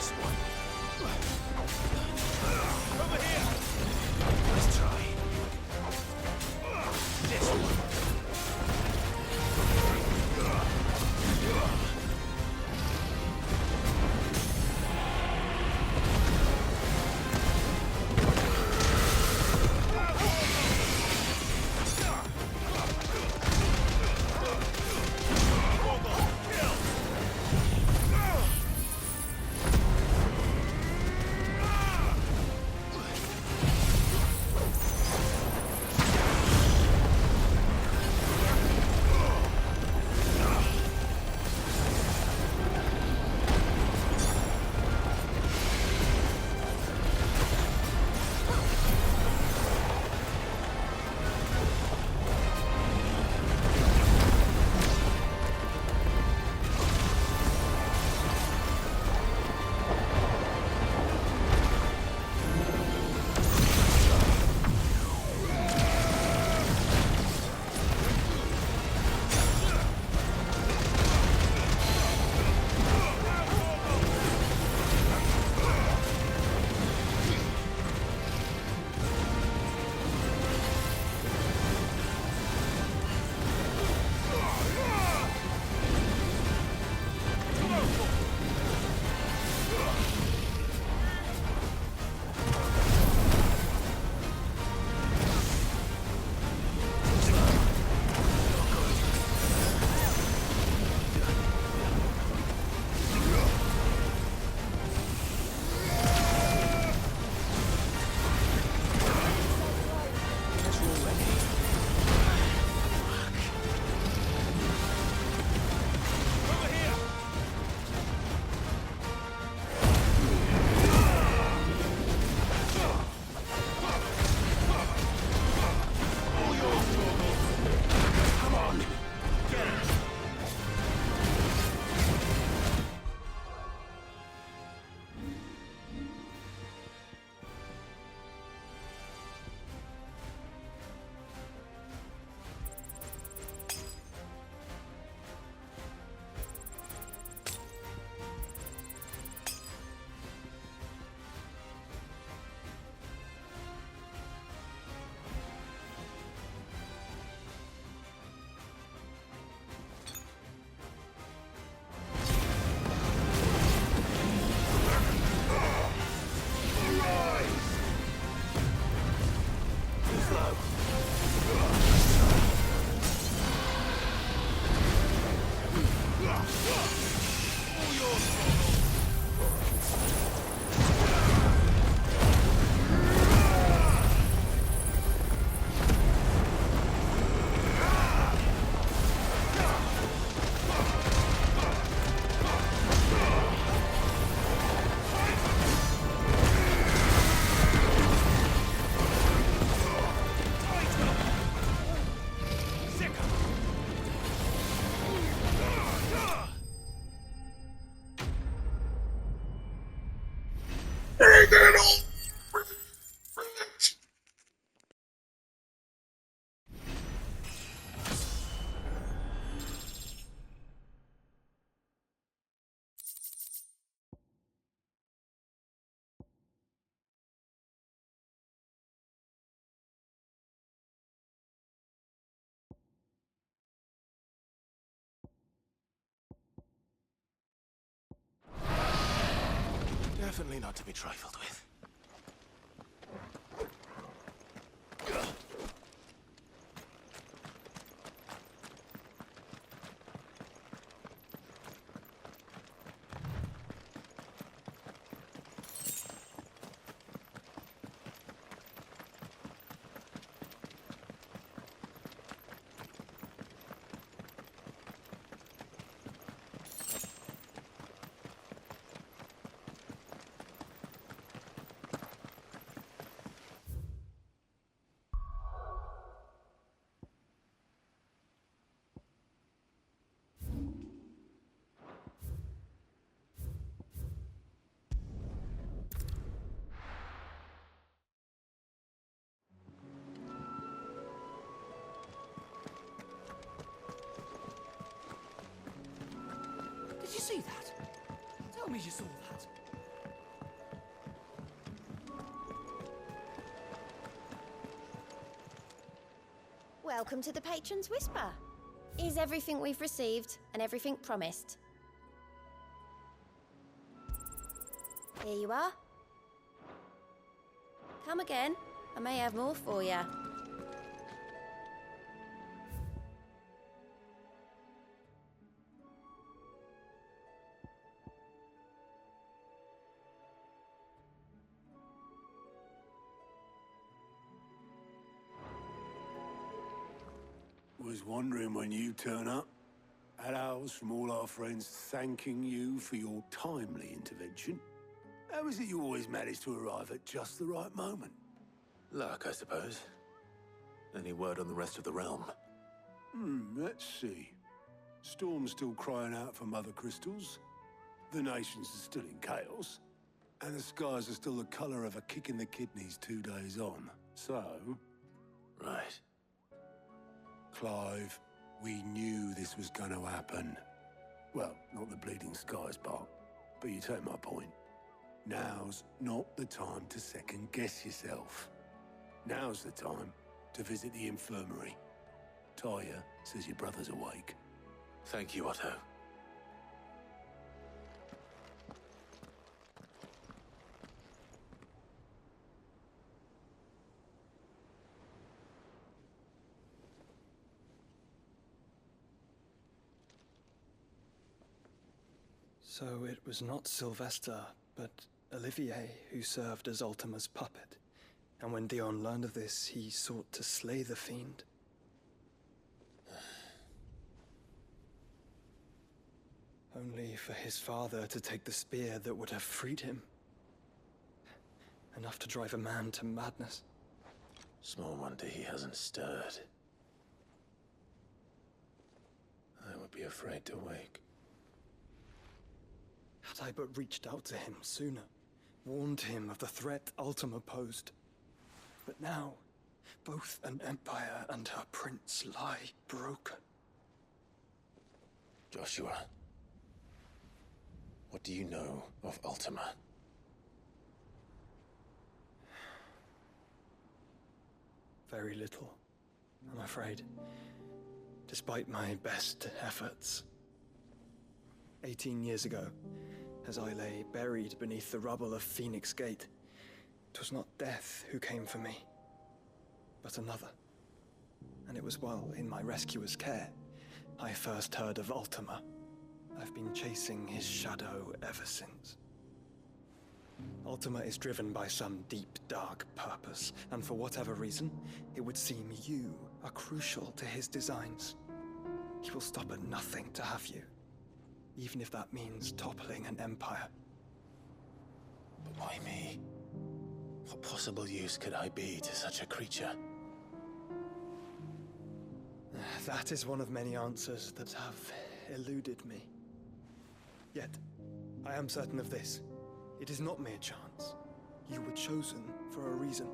This one. Over here! Let's try. This one. Definitely not to be trifled with. Did you see that? Tell me you saw that. Welcome to the Patron's Whisper. Is everything we've received and everything promised? Here you are. Come again. I may have more for you. Was wondering when you turn up. Had owls from all our friends thanking you for your timely intervention. How is it you always manage to arrive at just the right moment? Luck, I suppose. Any word on the rest of the realm? Let's see. Storm's still crying out for Mother Crystals. The nations are still in chaos. And the skies are still the colour of a kick in the kidneys 2 days on. So... Right. Clive, we knew this was going to happen. Well, not the bleeding skies part, but you take my point. Now's not the time to second-guess yourself. Now's the time to visit the infirmary. Talia says your brother's awake. Thank you, Otto. So it was not Sylvester, but Olivier who served as Ultima's puppet. And when Dion learned of this, he sought to slay the fiend. Only for his father to take the spear that would have freed him. Enough to drive a man to madness. Small wonder he hasn't stirred. I would be afraid to wake. Had I but reached out to him sooner, warned him of the threat Ultima posed. But now, both an empire and her prince lie broken. Joshua, what do you know of Ultima? Very little, I'm afraid. Despite my best efforts. 18 years ago, as I lay buried beneath the rubble of Phoenix Gate, 'twas not death who came for me, but another. And it was while in my rescuer's care, I first heard of Ultima. I've been chasing his shadow ever since. Ultima is driven by some deep, dark purpose, and for whatever reason, it would seem you are crucial to his designs. He will stop at nothing to have you. Even if that means toppling an empire. But why me? What possible use could I be to such a creature? That is one of many answers that have eluded me. Yet, I am certain of this. It is not mere chance. You were chosen for a reason.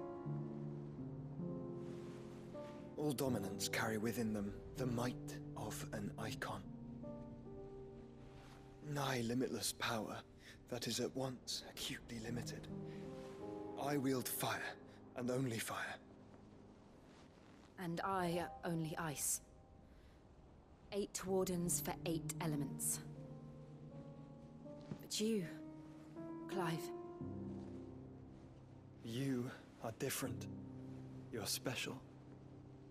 All dominants carry within them the might of an icon. Nigh limitless power that is at once acutely limited. I wield fire, and only fire. And I only ice. 8 wardens for 8 elements. But you, Clive. You are different. You're special.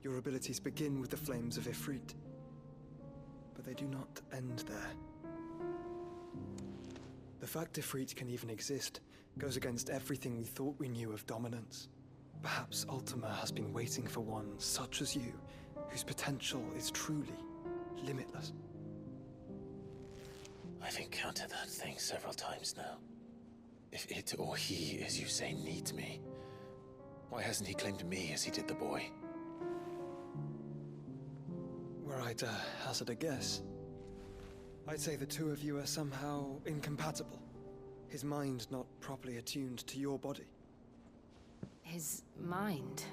Your abilities begin with the flames of Ifrit. But they do not end there. The fact Ifrit can even exist goes against everything we thought we knew of dominance. Perhaps Ultima has been waiting for one such as you, whose potential is truly limitless. I've encountered that thing several times now. If it or he, as you say, needs me, why hasn't he claimed me as he did the boy? Were I to hazard a guess, I'd say the two of you are somehow incompatible. His mind not properly attuned to your body. His mind.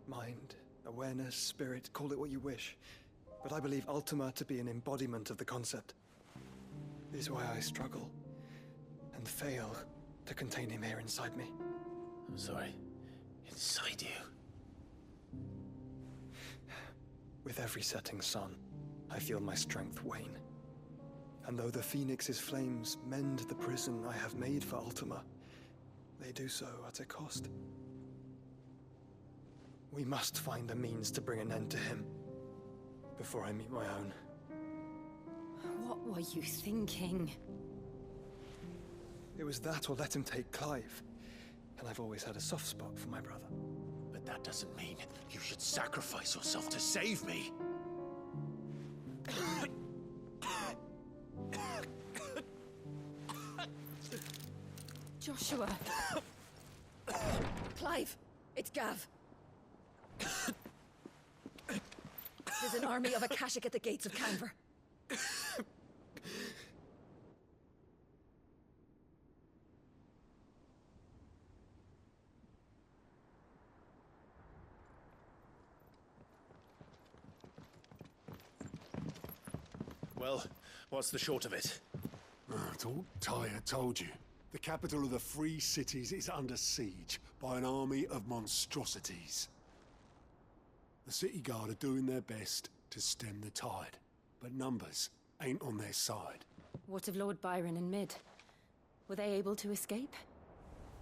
Mind, awareness, spirit, call it what you wish. But I believe Ultima to be an embodiment of the concept. This is why I struggle and fail to contain him here inside me. I'm sorry. Inside you? With every setting sun, I feel my strength wane. And though the Phoenix's flames mend the prison I have made for Ultima, they do so at a cost. We must find a means to bring an end to him before I meet my own. What were you thinking? It was that or let him take Clive. And I've always had a soft spot for my brother. But that doesn't mean you should sacrifice yourself to save me. Joshua! Clive! It's Gav! There's an army of Akashic at the gates of Canver. Well, what's the short of it? It's all Tyr told you. The capital of the Free Cities is under siege by an army of monstrosities. The city guard are doing their best to stem the tide, but numbers ain't on their side. What of Lord Byron and Mid? Were they able to escape?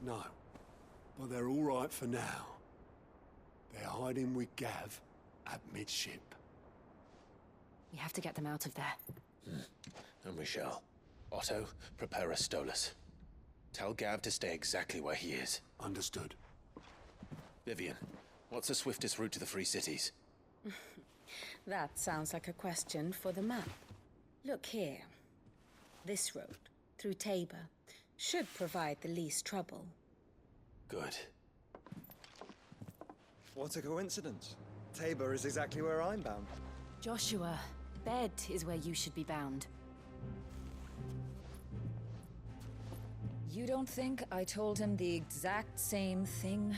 No, but they're all right for now. They're hiding with Gav at midship. We have to get them out of there. And we shall. Otto, prepare a Stolas. Tell Gav to stay exactly where he is. Understood. Vivian, what's the swiftest route to the Free Cities? That sounds like a question for the map. Look here. This road, through Tabor, should provide the least trouble. Good. What a coincidence. Tabor is exactly where I'm bound. Joshua, bed is where you should be bound. You don't think I told him the exact same thing?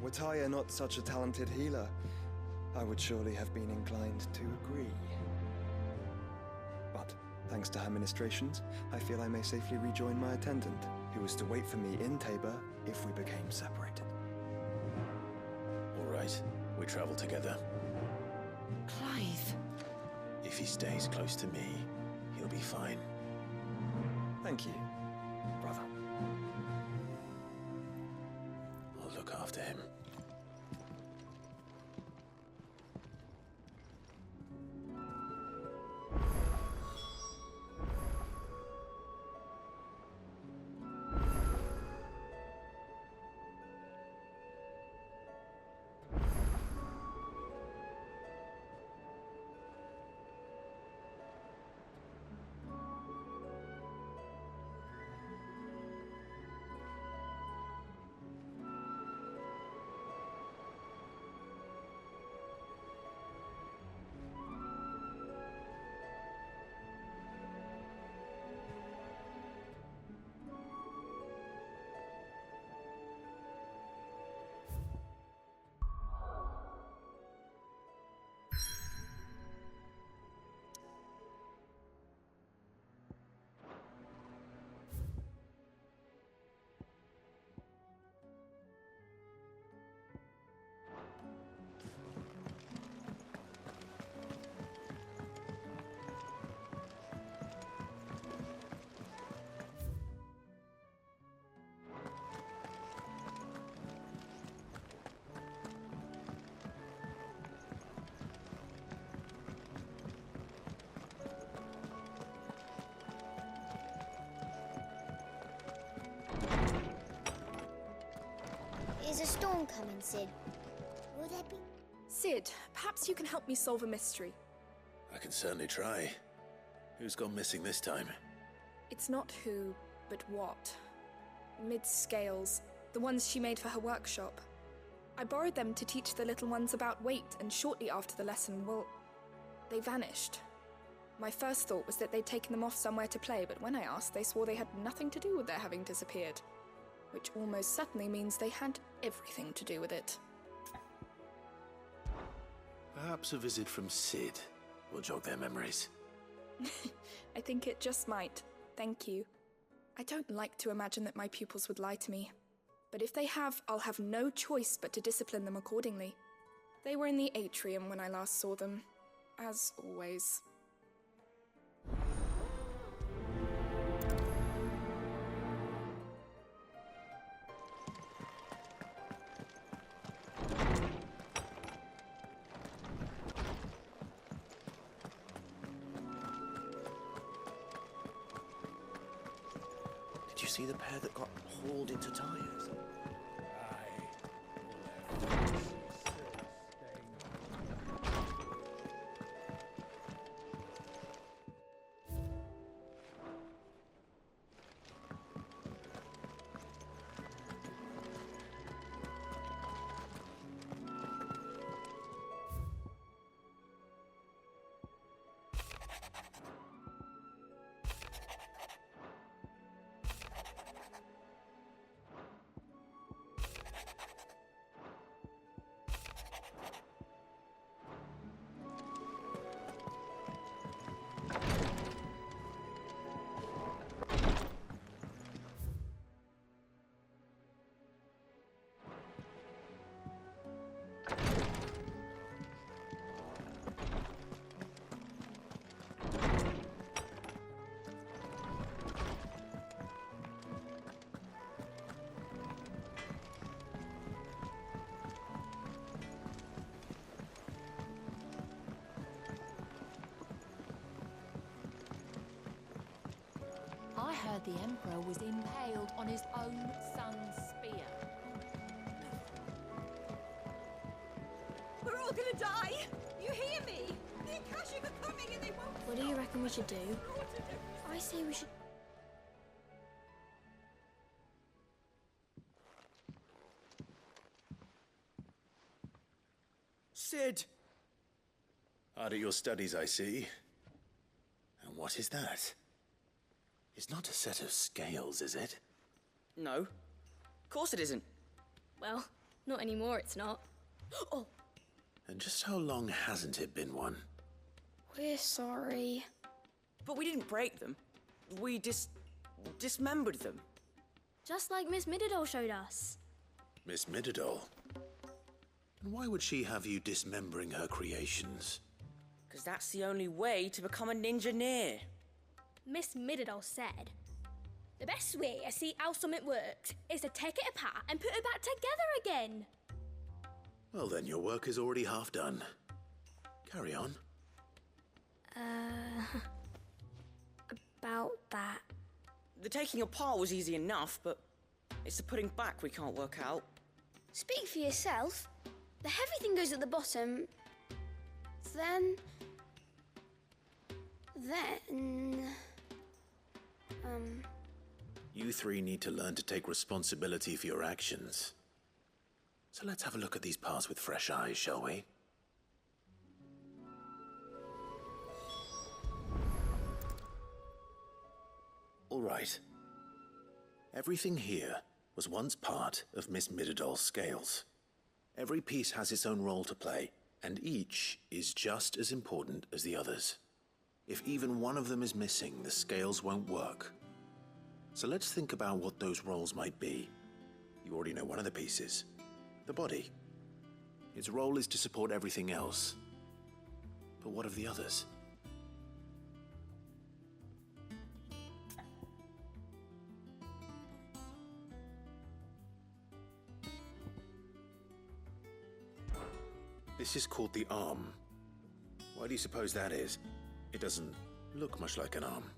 Were Tyr not such a talented healer, I would surely have been inclined to agree. But, thanks to her ministrations, I feel I may safely rejoin my attendant, who was to wait for me in Tabor if we became separated. All right, we travel together. Clive! If he stays close to me, he'll be fine. Thank you, brother. I'll look after him. Is a storm coming, Sid? Will there be... Sid, perhaps you can help me solve a mystery. I can certainly try. Who's gone missing this time? It's not who, but what. Mid's scales, the ones she made for her workshop. I borrowed them to teach the little ones about weight, and shortly after the lesson, well, they vanished. My first thought was that they'd taken them off somewhere to play, but when I asked, they swore they had nothing to do with their having disappeared. Which almost certainly means they had everything to do with it. Perhaps a visit from Sid will jog their memories. I think it just might. Thank you. I don't like to imagine that my pupils would lie to me. But if they have, I'll have no choice but to discipline them accordingly. They were in the atrium when I last saw them, as always. Did you see the pair that got hauled into Tyres? I heard the Emperor was impaled on his own son's spear. We're all gonna die! You hear me? The Akashic are coming and they won't. What do you reckon we should do? I say we should. Cid! Hard at your studies, I see. And what is that? It's not a set of scales, is it? No. Of course it isn't. Well, not anymore, it's not. Oh! And just how long hasn't it been one? We're sorry. But we didn't break them. We dismembered them. Just like Miss Mididol showed us. Miss Mididol? And why would she have you dismembering her creations? Because that's the only way to become a ninja-neer. Miss Mididol said, the best way I see how something works is to take it apart and put it back together again. Well then, your work is already half done. Carry on. About that. The taking apart was easy enough, but it's the putting back we can't work out. Speak for yourself. The heavy thing goes at the bottom. Then... You three need to learn to take responsibility for your actions. So let's have a look at these parts with fresh eyes, shall we? All right. Everything here was once part of Miss Mididol's scales. Every piece has its own role to play, and each is just as important as the others. If even one of them is missing, the scales won't work. So let's think about what those roles might be. You already know one of the pieces. The body. Its role is to support everything else. But what of the others? This is called the arm. Why do you suppose that is? It doesn't look much like an arm.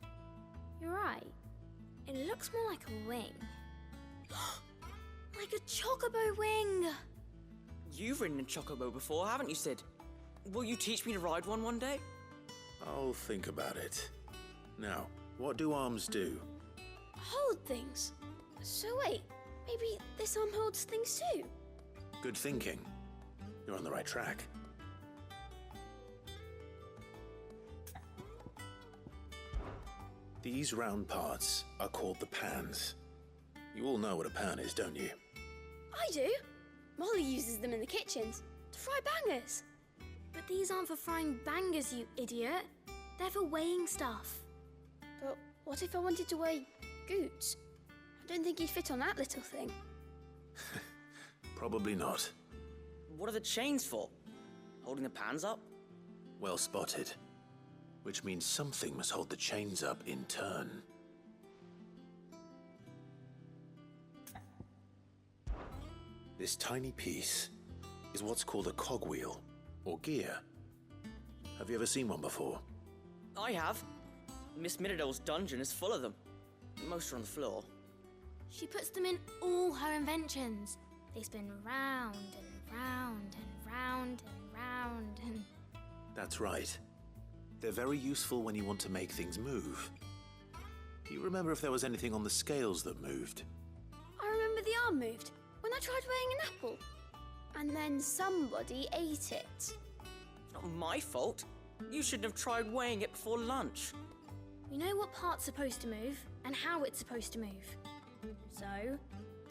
You're right. It looks more like a wing. Like a chocobo wing! You've ridden a chocobo before, haven't you, Cid? Will you teach me to ride one day? I'll think about it. Now, what do arms do? Hold things. So wait, maybe this arm holds things too? Good thinking. You're on the right track. These round parts are called the pans. You all know what a pan is, don't you? I do. Molly uses them in the kitchens to fry bangers. But these aren't for frying bangers, you idiot. They're for weighing stuff. But what if I wanted to weigh Goots? I don't think he'd fit on that little thing. Probably not. What are the chains for? holding the pans up? Well spotted. Which means something must hold the chains up in turn. This tiny piece is what's called a cogwheel, or gear. Have you ever seen one before? I have. Miss Midodol's dungeon is full of them. Most are on the floor. She puts them in all her inventions. They spin round and round and round and round and... That's right. They're very useful when you want to make things move. Do you remember if there was anything on the scales that moved? I remember the arm moved when I tried weighing an apple. And then somebody ate it. It's not my fault. You shouldn't have tried weighing it before lunch. We know what part's supposed to move and how it's supposed to move. So,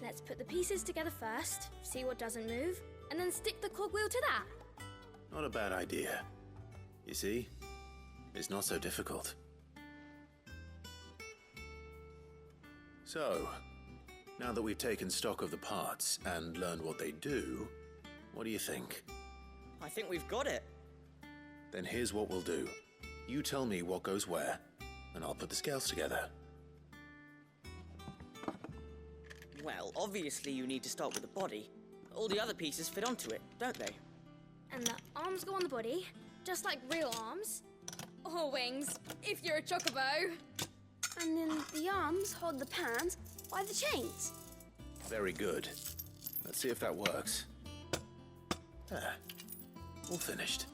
let's put the pieces together first, see what doesn't move, and then stick the cogwheel to that. Not a bad idea. You see? It's not so difficult. So, now that we've taken stock of the parts and learned what they do, what do you think? I think we've got it. Then here's what we'll do. You tell me what goes where, and I'll put the scales together. Well, obviously you need to start with the body. All the other pieces fit onto it, don't they? And the arms go on the body, just like real arms. Or wings, if you're a chocobo. And then the arms hold the pans by the chains. Very good. Let's see if that works. There. All finished.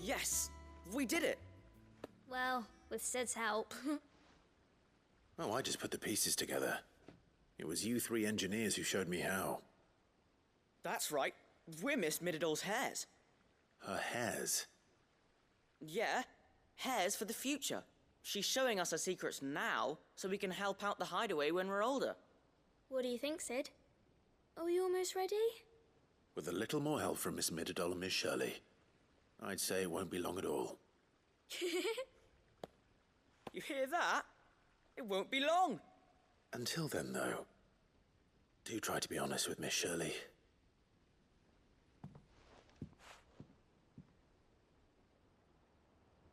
Yes! We did it! Well, with Sid's help. Oh, I just put the pieces together. It was you three engineers who showed me how. That's right. We're Miss Midodol's heirs. Her hairs? Yeah, heirs for the future. She's showing us her secrets now, so we can help out the hideaway when we're older. What do you think, Sid? Are we almost ready? With a little more help from Miss Midodol and Miss Shirley, I'd say it won't be long at all. You hear that? It won't be long. Until then, though, do try to be honest with Miss Shirley.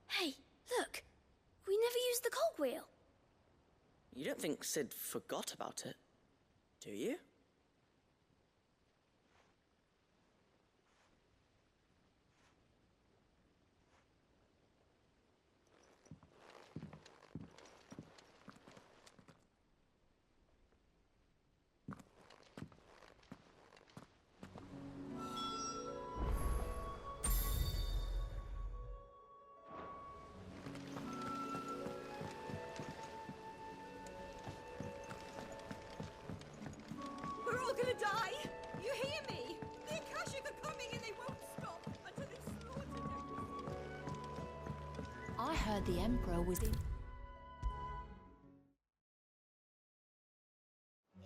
Hey, look! We never used the cogwheel. You don't think Sid forgot about it, do you? We're all gonna die! You hear me? The Akashic are coming and they won't stop until they've slaughtered everything. I heard the Emperor was in...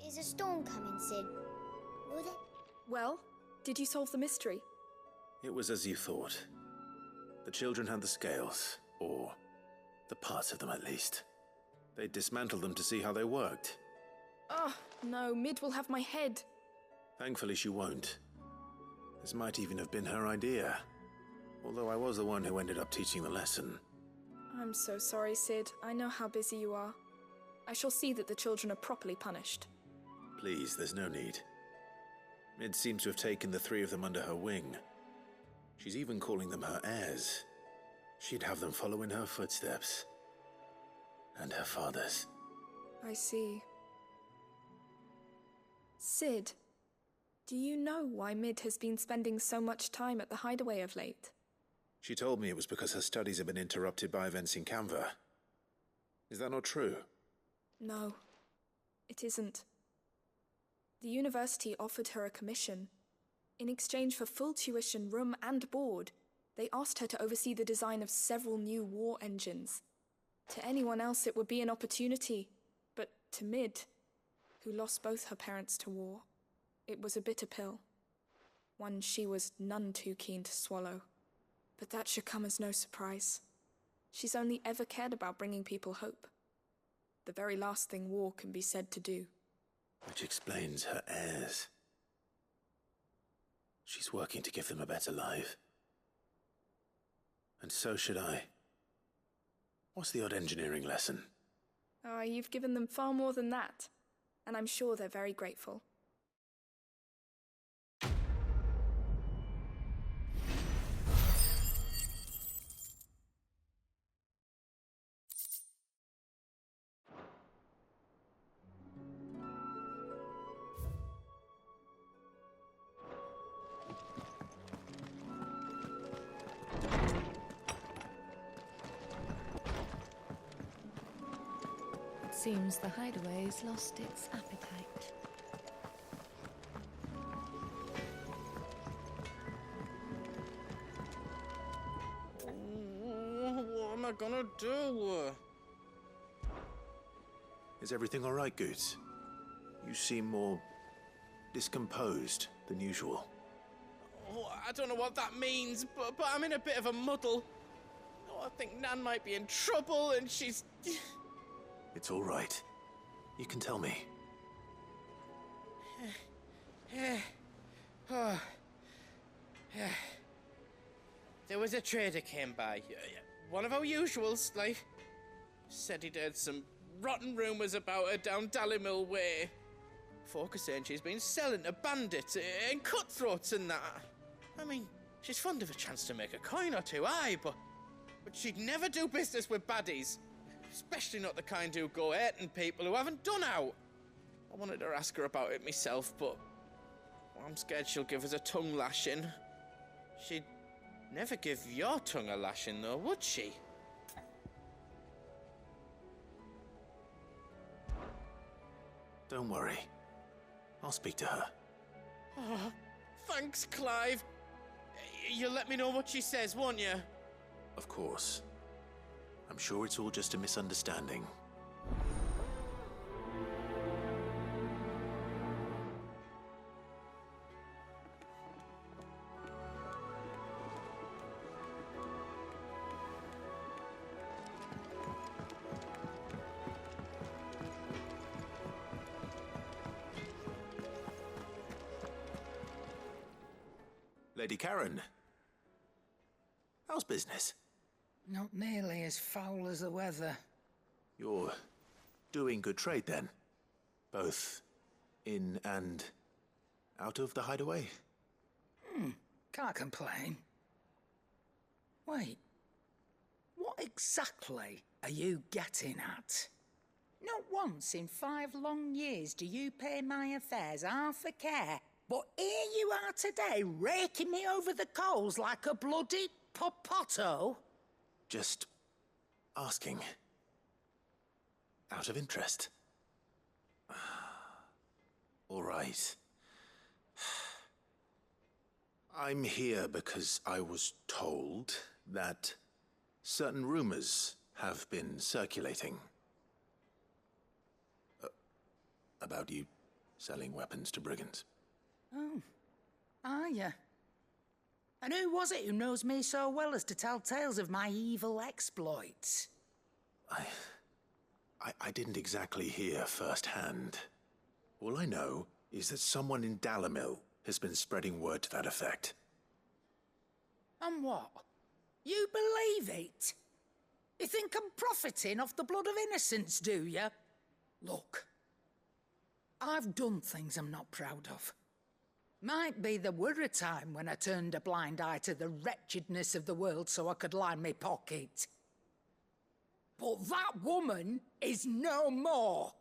Is a storm coming, Sid? Will it? Well, did you solve the mystery? It was as you thought. The children had the scales, or the parts of them at least. They dismantled them to see how they worked. Oh, no, Mid will have my head. Thankfully she won't. This might even have been her idea. Although I was the one who ended up teaching the lesson. I'm so sorry, Sid. I know how busy you are. I shall see that the children are properly punished. Please, there's no need. Mid seems to have taken the three of them under her wing. She's even calling them her heirs. She'd have them follow in her footsteps. And her father's. I see. Sid, do you know why Mid has been spending so much time at the hideaway of late? She told me it was because her studies have been interrupted by events in Canva. Is that not true? No, it isn't. The university offered her a commission. In exchange for full tuition, room and board, they asked her to oversee the design of several new war engines. To anyone else it would be an opportunity, but to Mid, who lost both her parents to war, it was a bitter pill. One she was none too keen to swallow. But that should come as no surprise. She's only ever cared about bringing people hope. The very last thing war can be said to do. Which explains her heirs. She's working to give them a better life. And so should I. What's the odd engineering lesson? Oh, you've given them far more than that. And I'm sure they're very grateful. Seems the hideaway's lost its appetite. What am I gonna do? Is everything all right, Goots? You seem more discomposed than usual. Oh, I don't know what that means, but I'm in a bit of a muddle. Oh, I think Nan might be in trouble, and she's... It's all right. You can tell me. There was a trader came by. One of our usuals, like. Said he'd heard some rotten rumours about her down Dallimil Way. Folk are saying she's been selling to bandits and cutthroats and that. I mean, she's fond of a chance to make a coin or two, aye, but she'd never do business with baddies. Especially not the kind who go hurting people who haven't done out. I wanted to ask her about it myself, but I'm scared she'll give us a tongue lashing. She'd never give your tongue a lashing, though, would she? Don't worry. I'll speak to her. Oh, thanks, Clive. You'll let me know what she says, won't you? Of course. I'm sure it's all just a misunderstanding. Lady Karen, how's business? Not nearly as foul as the weather. You're doing good trade, then? Both in and out of the hideaway? Can't complain. Wait. What exactly are you getting at? Not once in 5 long years do you pay my affairs half a care, but here you are today, raking me over the coals like a bloody popoto? Just asking. Out of interest. All right. I'm here because I was told that certain rumors have been circulating. About you selling weapons to brigands. Oh, are you? And who was it who knows me so well as to tell tales of my evil exploits? I didn't exactly hear firsthand. All I know is that someone in Dallimil has been spreading word to that effect. And what? You believe it? You think I'm profiting off the blood of innocents, do you? Look, I've done things I'm not proud of. Might be there were a time when I turned a blind eye to the wretchedness of the world so I could line my pocket. But that woman is no more.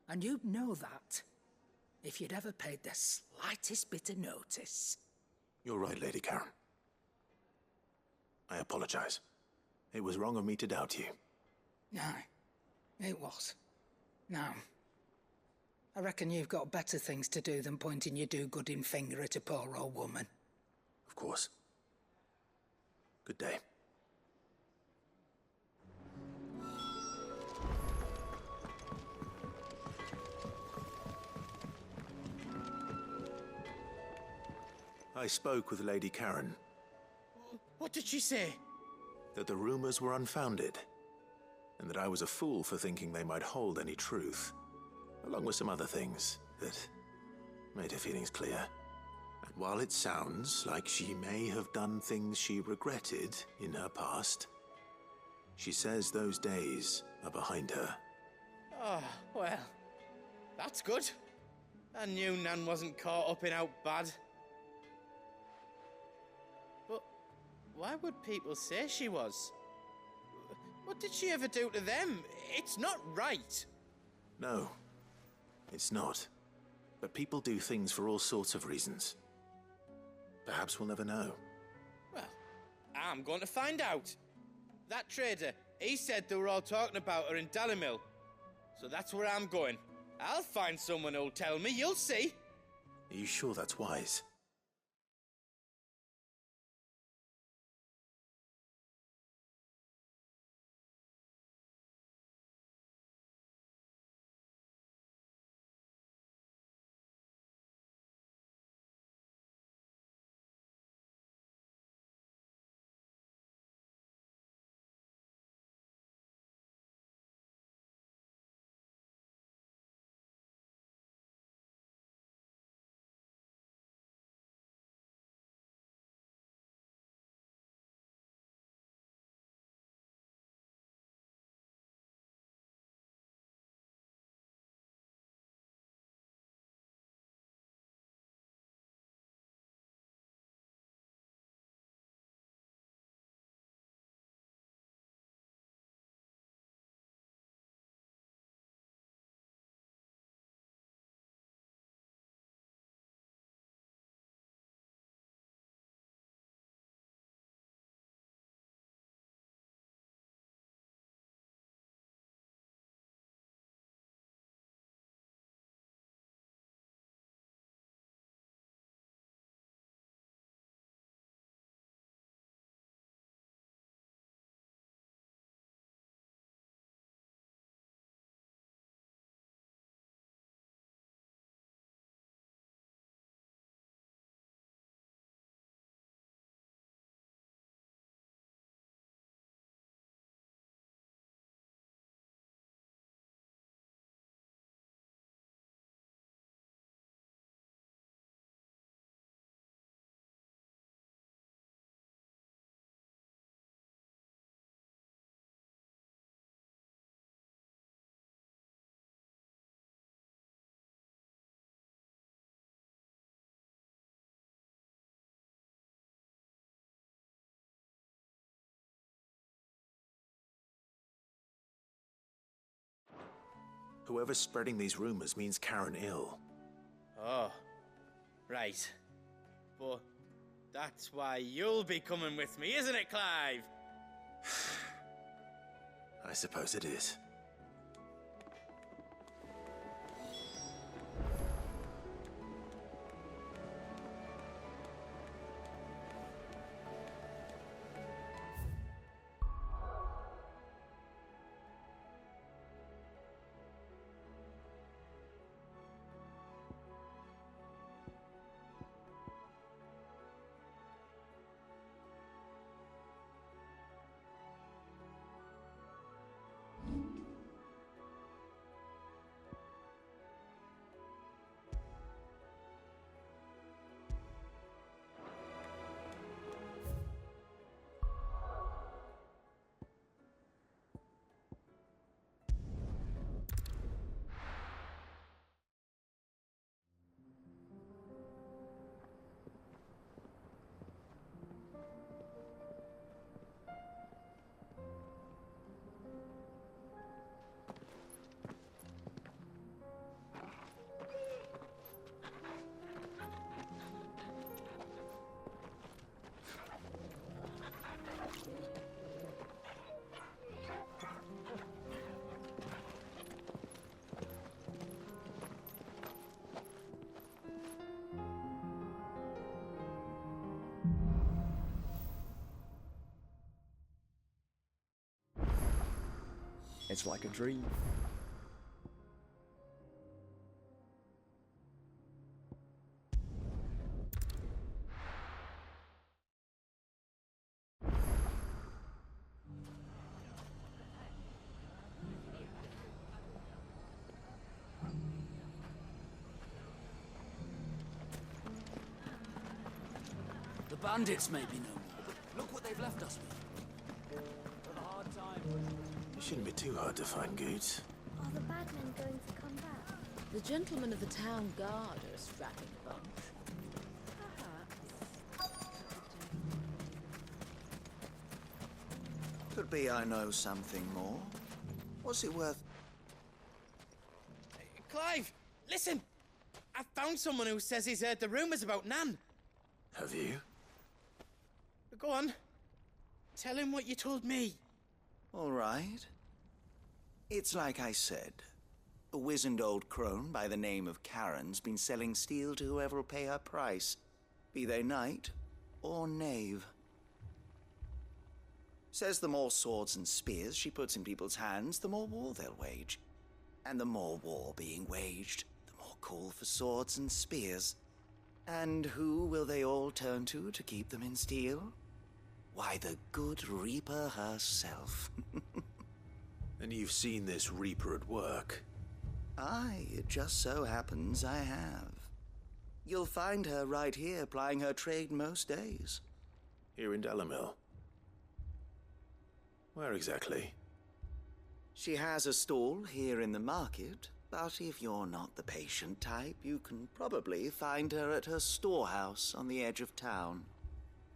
And you'd know that if you'd ever paid the slightest bit of notice. You're right, Lady Karen. I apologize. It was wrong of me to doubt you. Aye, it was. Now, I reckon you've got better things to do than pointing your do-gooding finger at a poor old woman. Of course. Good day. I spoke with Lady Karen. What did she say? That the rumors were unfounded, and that I was a fool for thinking they might hold any truth, along with some other things that made her feelings clear. And while it sounds like she may have done things she regretted in her past, she says those days are behind her. Oh, well, that's good. I knew Nan wasn't caught up in out bad. But why would people say she was? What did she ever do to them? It's not right. No, it's not. But people do things for all sorts of reasons. Perhaps we'll never know. Well, I'm going to find out. That trader, he said they were all talking about her in Dalimil. So that's where I'm going. I'll find someone who'll tell me, you'll see. Are you sure that's wise? Whoever's spreading these rumors means Karen ill. Oh, right. But that's why you'll be coming with me, isn't it, Clive? I suppose it is. It's like a dream. Bandits may be no more, but look what they've left us with. A hard time. You shouldn't be too hard to find, Goots. Are the bad men going to come back? The gentlemen of the town guard are a strapping bunch. Could be I know something more. What's it worth? Clive, listen! I found someone who says he's heard the rumours about Nan. Have you? Go on. Tell him what you told me. All right. It's like I said. A wizened old crone by the name of Karen's been selling steel to whoever'll pay her price, be they knight or knave. Says the more swords and spears she puts in people's hands, the more war they'll wage. And the more war being waged, the more call for swords and spears. And who will they all turn to keep them in steel? Why, the good Reaper herself. And you've seen this Reaper at work? Aye, it just so happens I have. You'll find her right here plying her trade most days. Here in Dalimil? Where exactly? She has a stall here in the market, but if you're not the patient type, you can probably find her at her storehouse on the edge of town.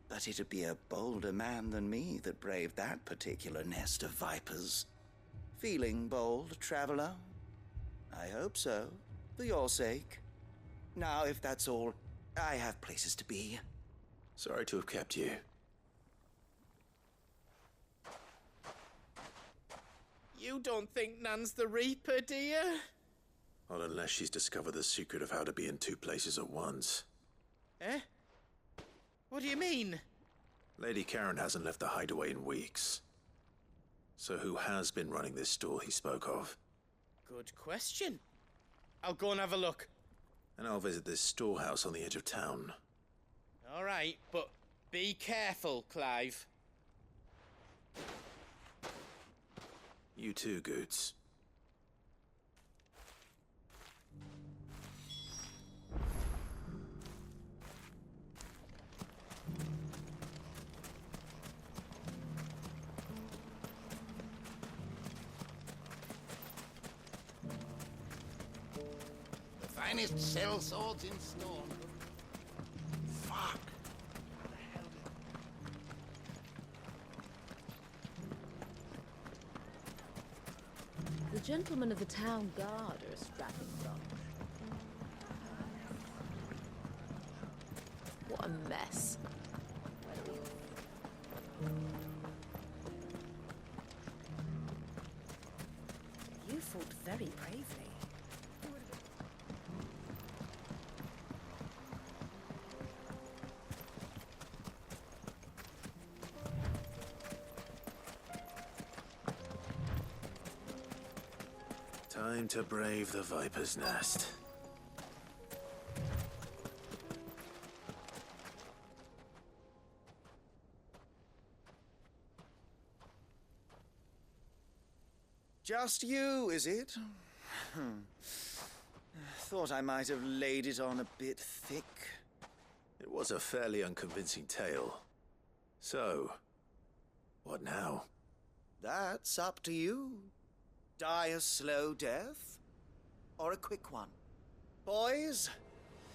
But it'd be a bolder man than me that braved that particular nest of vipers. Feeling bold, traveler? I hope so, for your sake. Now, if that's all, I have places to be. Sorry to have kept you. You don't think Nan's the Reaper, do you? Not unless she's discovered the secret of how to be in two places at once. Eh? What do you mean? Lady Karen hasn't left the hideaway in weeks. So who has been running this stall he spoke of? Good question. I'll go and have a look. And I'll visit this storehouse on the edge of town. All right, but be careful, Clive. You too, Goots. The finest cell swords in store. Fuck. The gentlemen of the town guard are a strapping bunch. What a mess. You fought very bravely. Time to brave the Viper's Nest. Just you, is it? Thought I might have laid it on a bit thick. It was a fairly unconvincing tale. So, what now? That's up to you. Die a slow death, or a quick one. Boys,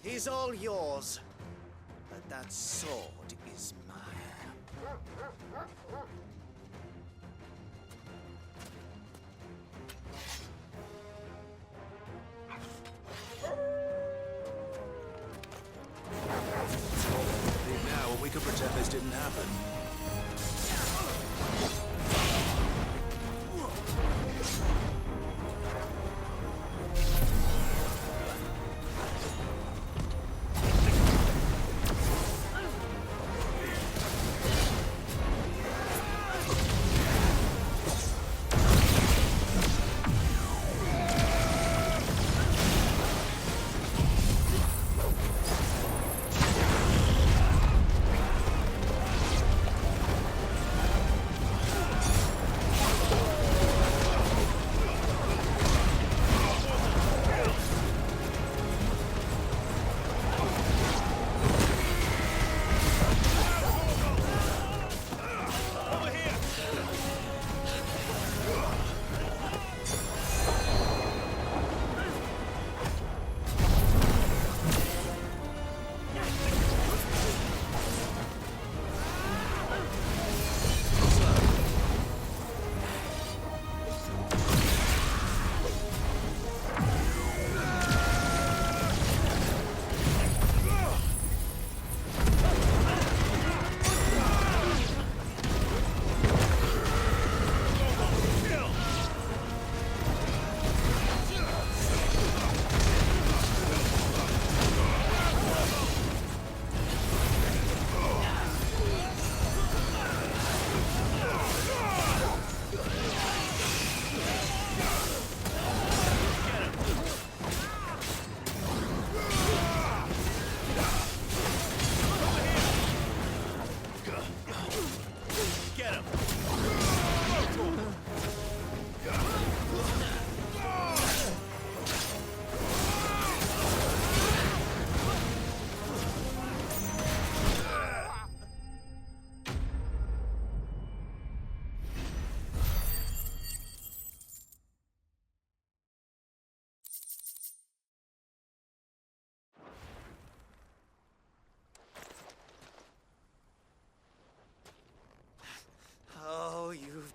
he's all yours. But that sword is mine. Think now, we could pretend this didn't happen.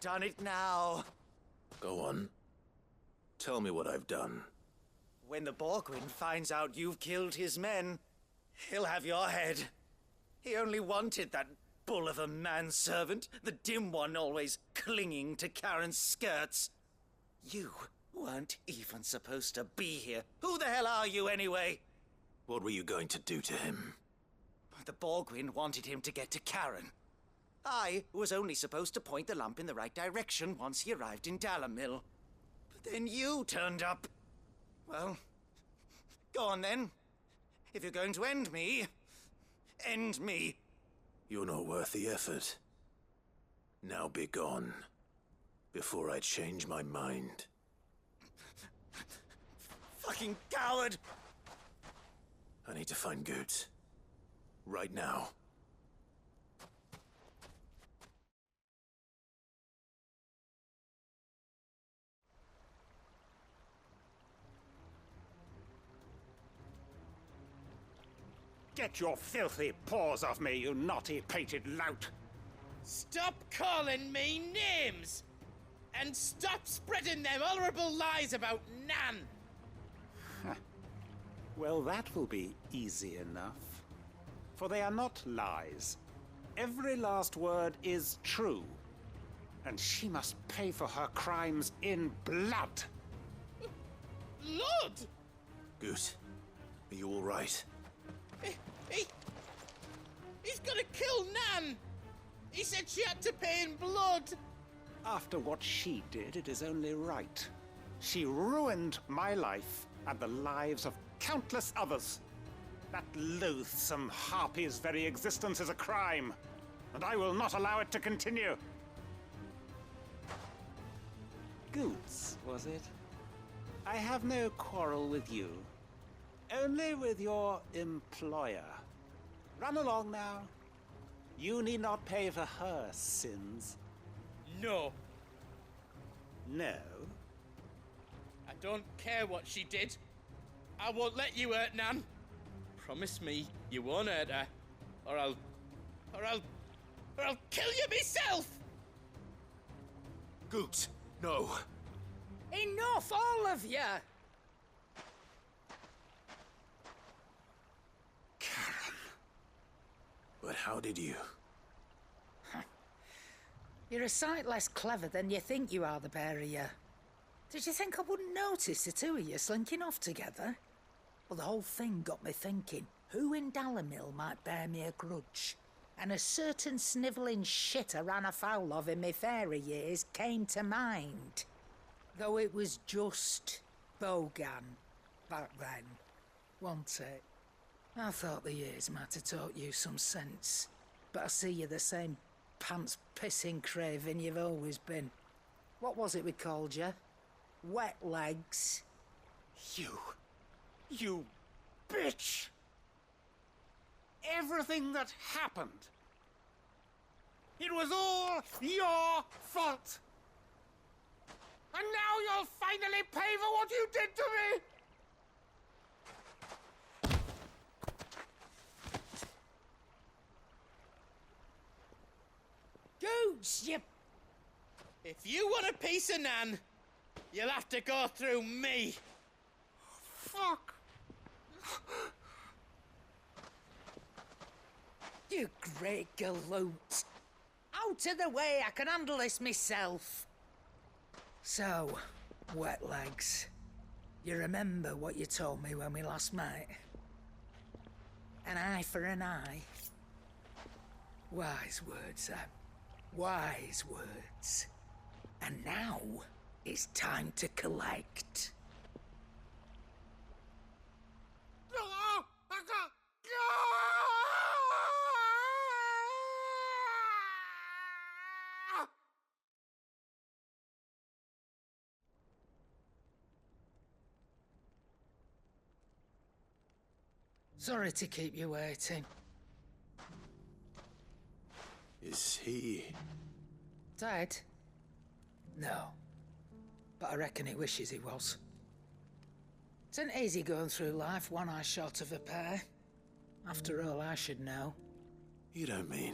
done it now. Go on. Tell me what I've done. When the Borgwyn finds out you've killed his men, he'll have your head. He only wanted that bull of a manservant, the dim one always clinging to Karen's skirts. You weren't even supposed to be here. Who the hell are you anyway? What were you going to do to him? The Borgwyn wanted him to get to Karen. I was only supposed to point the lamp in the right direction once he arrived in Dalamil. But then you turned up. Well, go on then. If you're going to end me, end me. You're not worth the effort. Now be gone, before I change my mind. Fucking coward! I need to find Goetz. Right now. Get your filthy paws off me, you naughty-pated lout! Stop calling me names! And stop spreading them horrible lies about Nan! Well, that will be easy enough. For they are not lies. Every last word is true. And she must pay for her crimes in blood. Blood? Goot, are you all right? He's gonna kill Nan! He said she had to pay in blood! After what she did, it is only right. She ruined my life and the lives of countless others. That loathsome harpy's very existence is a crime, and I will not allow it to continue. Goetz, was it? I have no quarrel with you. Only with your employer. Run along now. You need not pay for her sins. No. No? I don't care what she did. I won't let you hurt Nan. Promise me you won't hurt her, or I'll kill you myself! Goot, no. Enough, all of you! But how did you? You're a sight less clever than you think you are, the pair of you. Did you think I wouldn't notice the two of you slinking off together? Well, the whole thing got me thinking, who in Dalamil might bear me a grudge? And a certain snivelling shit I ran afoul of in my fairy years came to mind. Though it was just Bogan back then, wasn't it? I thought the years might have taught you some sense, but I see you're the same pants-pissing craven you've always been. What was it we called you? Wet legs? You bitch! Everything that happened, it was all your fault! And now you'll finally pay for what you did to me! Goose, you... If you want a piece of Nan, you'll have to go through me. Fuck! You great galoot. Out of the way, I can handle this myself. So, wet legs, you remember what you told me when we last met? An eye for an eye. Wise words, Sam. Wise words. And now, it's time to collect. Sorry to keep you waiting. Is he... Dead? No. But I reckon he wishes he was. It ain't easy going through life one eye short of a pair. After all, I should know. You don't mean...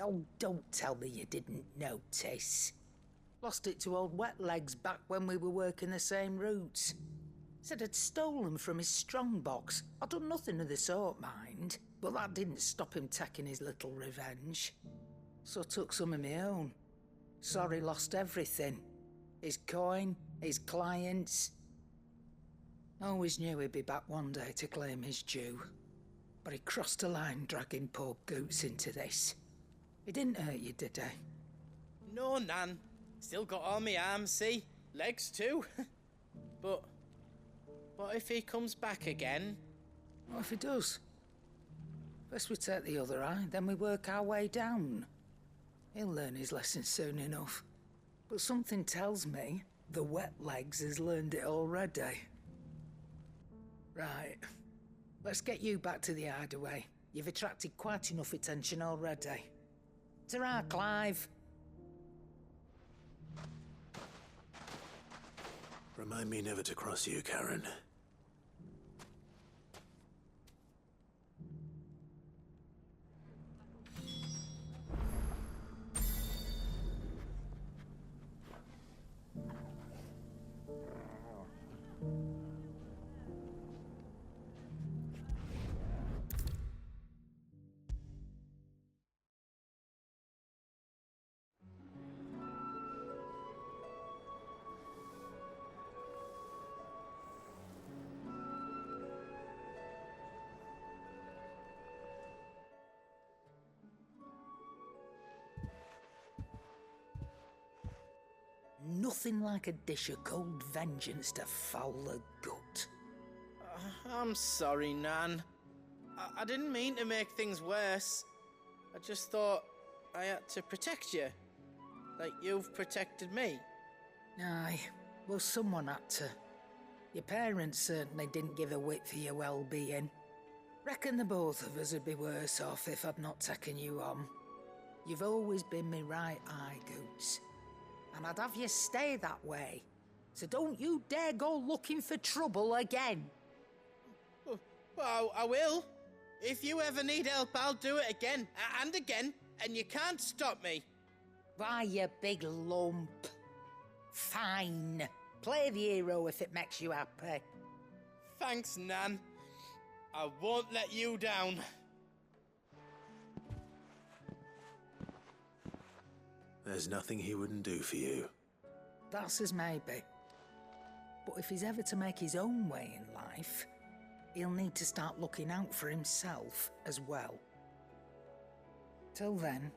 Oh, don't tell me you didn't notice. Lost it to old Wet Legs back when we were working the same routes. Said I'd stolen from his strongbox. I'd done nothing of the sort, mind, but that didn't stop him taking his little revenge. So I took some of my own. Sorry, lost everything. His coin, his clients. Always knew he'd be back one day to claim his due. But he crossed a line dragging poor Goots into this. He didn't hurt you, did he? No, Nan. Still got all my arms, see? Legs too. But what if he comes back again? What if he does? First we take the other eye, then we work our way down. He'll learn his lesson soon enough. But something tells me the Wet Legs has learned it already. Right. Let's get you back to the hideaway. You've attracted quite enough attention already. Ta-ra, Clive. Remind me never to cross you, Karen. Nothing like a dish of cold vengeance to foul the gut. I'm sorry, Nan. I didn't mean to make things worse. I just thought I had to protect you. Like you've protected me. Aye, well, someone had to. Your parents certainly didn't give a whit for your well-being. Reckon the both of us would be worse off if I'd not taken you on. You've always been me right eye, Goots. And I'd have you stay that way. So don't you dare go looking for trouble again. Well, I will. If you ever need help, I'll do it again and again, and you can't stop me. Why, you big lump. Fine. Play the hero if it makes you happy. Thanks, Nan. I won't let you down. There's nothing he wouldn't do for you. That's as maybe. But if he's ever to make his own way in life, he'll need to start looking out for himself as well. Till then,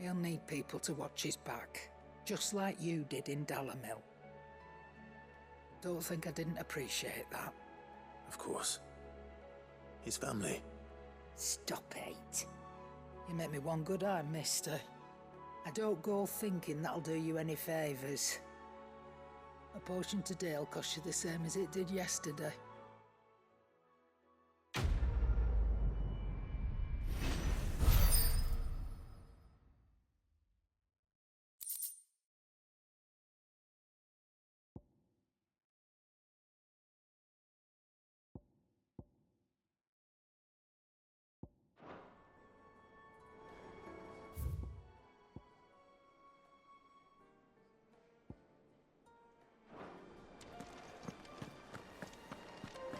he'll need people to watch his back, just like you did in Dalimil. Don't think I didn't appreciate that. Of course. His family. Stop it. You make me one good eye, mister. I don't go thinking that'll do you any favours. A potion today will cost you the same as it did yesterday.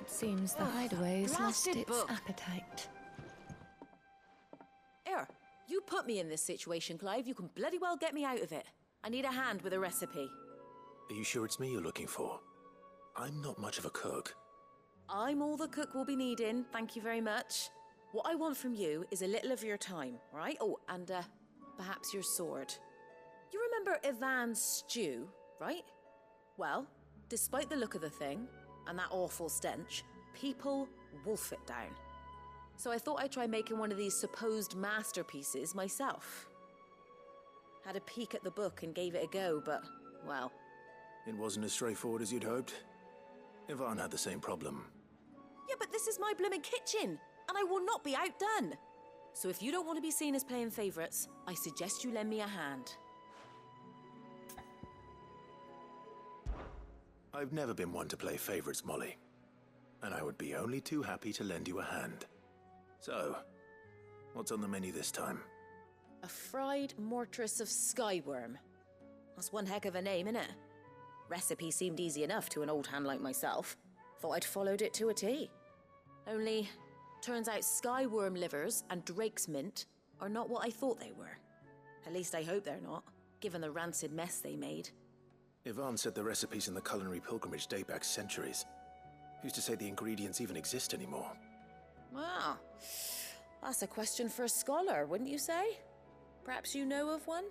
Seems the hideaway's lost blasted its book. appetite. Here, you put me in this situation, Clive. You can bloody well get me out of it. I need a hand with a recipe. Are you sure it's me you're looking for? I'm not much of a cook. I'm all the cook will be needing, thank you very much. What I want from you is a little of your time, all right? Oh, and perhaps your sword. You remember Ivan's stew, right? Well, despite the look of the thing, and that awful stench, people wolf it down. So I thought I'd try making one of these supposed masterpieces myself. Had a peek at the book and gave it a go, but, well... It wasn't as straightforward as you'd hoped. Ivan had the same problem. Yeah, but this is my blooming kitchen, and I will not be outdone. So if you don't want to be seen as playing favourites, I suggest you lend me a hand. I've never been one to play favourites, Molly. And I would be only too happy to lend you a hand. So, what's on the menu this time? A fried mortress of skyworm. That's one heck of a name, innit? Recipe seemed easy enough to an old hand like myself. Thought I'd followed it to a T. Only, turns out skyworm livers and drake's mint are not what I thought they were. At least I hope they're not, given the rancid mess they made. Yvonne said the recipes in the culinary pilgrimage date back centuries. Who's to say the ingredients even exist anymore? Well, that's a question for a scholar, wouldn't you say? Perhaps you know of one?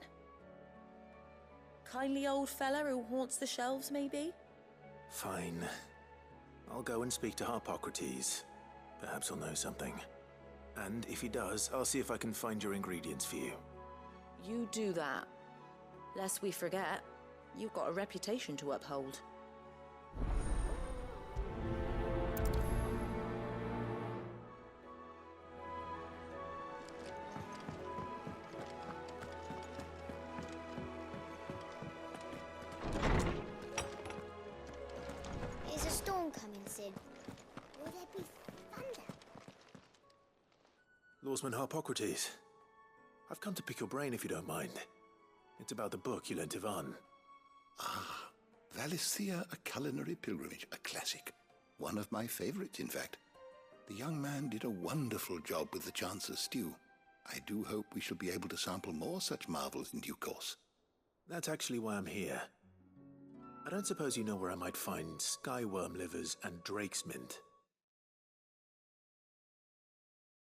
Kindly old fella who haunts the shelves, maybe? Fine. I'll go and speak to Harpocrates. Perhaps he'll know something. And if he does, I'll see if I can find your ingredients for you. You do that. Lest we forget, you've got a reputation to uphold. Is a storm coming, Sid? Will there be thunder? Lawsman Harpocrates. I've come to pick your brain if you don't mind. It's about the book you lent Yvonne. Ah, Valisthea, A Culinary Pilgrimage, a classic. One of my favorites, in fact. The young man did a wonderful job with the Chance's stew. I do hope we shall be able to sample more such marvels in due course. That's actually why I'm here. I don't suppose you know where I might find skyworm livers and drake's mint.